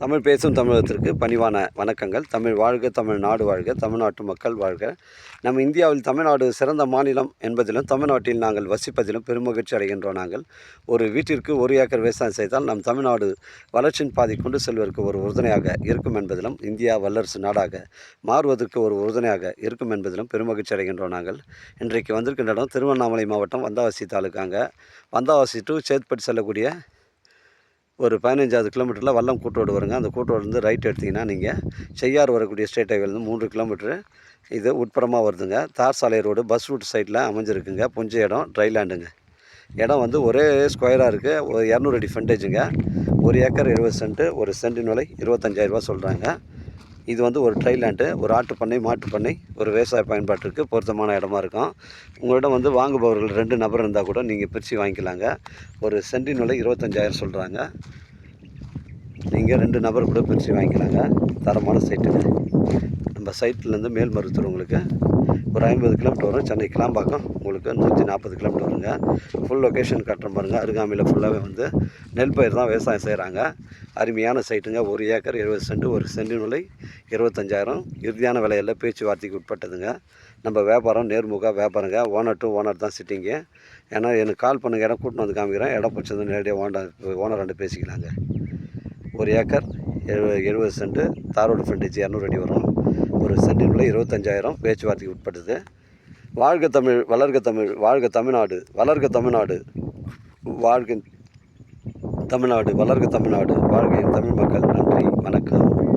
தமிழ் பேசும் தமிழகத்திற்கு பணிவான வணக்கங்கள். தமிழ் வாழ்க, தமிழ்நாடு வாழ்க, தமிழ்நாட்டு மக்கள் வாழ்க. நம் இந்தியாவில் தமிழ்நாடு சிறந்த மாநிலம் என்பதிலும் தமிழ்நாட்டில் நாங்கள் வசிப்பதிலும் பெருமகிழ்ச்சி அடைகின்றோம். நாங்கள் ஒரு வீட்டிற்கு 1 ஏக்கர் விவசாயம் செய்தால் நம் தமிழ்நாடு வளர்ச்சியின் பாதை கொண்டு செல்வதற்கு ஒரு உறுதுணையாக இருக்கும் என்பதிலும், இந்தியா வல்லரசு நாடாக மாறுவதற்கு ஒரு உறுதுணையாக இருக்கும் என்பதிலும் பெருமகிழ்ச்சி அடைகின்றோம். நாங்கள் இன்றைக்கு வந்திருக்கின்ற இடம் திருவண்ணாமலை மாவட்டம் வந்தவாசி தாலுக்காங்க. வந்தவாசி டு சேத்பட் செல்லக்கூடிய ஒரு 15வது கிலோமீட்டரில் வல்லம் கூட்டோடு வருங்க. அந்த கூட்டோடு ரைட் எடுத்திங்கன்னா நீங்கள் செய்யார் வரக்கூடிய ஸ்டேட் ஹைவேலேருந்து 3 கிலோமீட்ரு இது உட்புறமாக வருதுங்க. தார் சாலை ரோடு பஸ் ரூட் சைடில் அமைஞ்சிருக்குங்க. புஞ்ச இடம், ட்ரைலாண்டுங்க. இடம் ஒரே ஸ்கொயராக இருக்குது. ஒரு 200 அடி ஃப்ரண்டேஜுங்க. 1 ஏக்கர் 70 சென்ட்டு. ஒரு சென்டின் விலை 25,000 சொல்கிறாங்க. இது ஒரு ட்ரைலாண்டு, ஒரு ஆட்டுப்பண்ணை, மாட்டுப்பண்ணை, ஒரு விவசாய பயன்பாட்டிற்கு பொருத்தமான இடமா இருக்கும். உங்களிடம் வாங்குபவர்கள் 2 நபர் இருந்தால் கூட நீங்கள் பிரித்து வாங்கிக்கலாங்க. ஒரு சென்டின் விலை 25,000 சொல்கிறாங்க. நீங்கள் 2 நபர் கூட பிரித்து வாங்கிக்கலாங்க. தரமான சைட்டுங்க. நம்ம சைட்லேருந்து மேல்மருவத்தூர் உங்களுக்கு ஒரு 50 கிலோமீட்டர் வரும். சென்னை கிளாம்பாக்கம் உங்களுக்கு 140 கிலோமீட்டர் வருங்க. ஃபுல் லொக்கேஷன் கட்டுற பாருங்கள். அருகாமையில் ஃபுல்லாகவே நெல் பயிர் தான் விவசாயம் செய்கிறாங்க. அருமையான சைட்டுங்க. 1 ஏக்கர் 70 சென்ட். ஒரு சென்டின் விலை 25,000. இறுதியான விலையில் பேச்சுவார்த்தைக்கு உட்பட்டதுங்க. நம்ம வியாபாரம் நேர்முக வியாபாரங்க. ஓனர் டு ஓனர் தான் சிட்டிங்க. ஏன்னா எனக்கு கால் பண்ணுங்கள், இடம் கூட்டின்னு வந்து காமிக்கிறேன். இடம் பிடிச்சது நேரடியாக ஓனர் பேசிக்கலாங்க. 1 ஏக்கர் 70 சென்ட்டு. தாரோடு ஃப்ரண்டேஜ் 200 அடி வரும். ஒரு சென்டின் விலை 25,000. பேச்சுவார்த்தைக்கு உட்பட்டது. வாழ்க தமிழ், வளர்க தமிழ், வாழ்க தமிழ்நாடு, வளர்க தமிழ்நாடு, வாழ்க தமிழ்நாடு, வளர்க தமிழ்நாடு, வாழ்க தமிழ் மக்கள். நன்றி, வணக்கம்.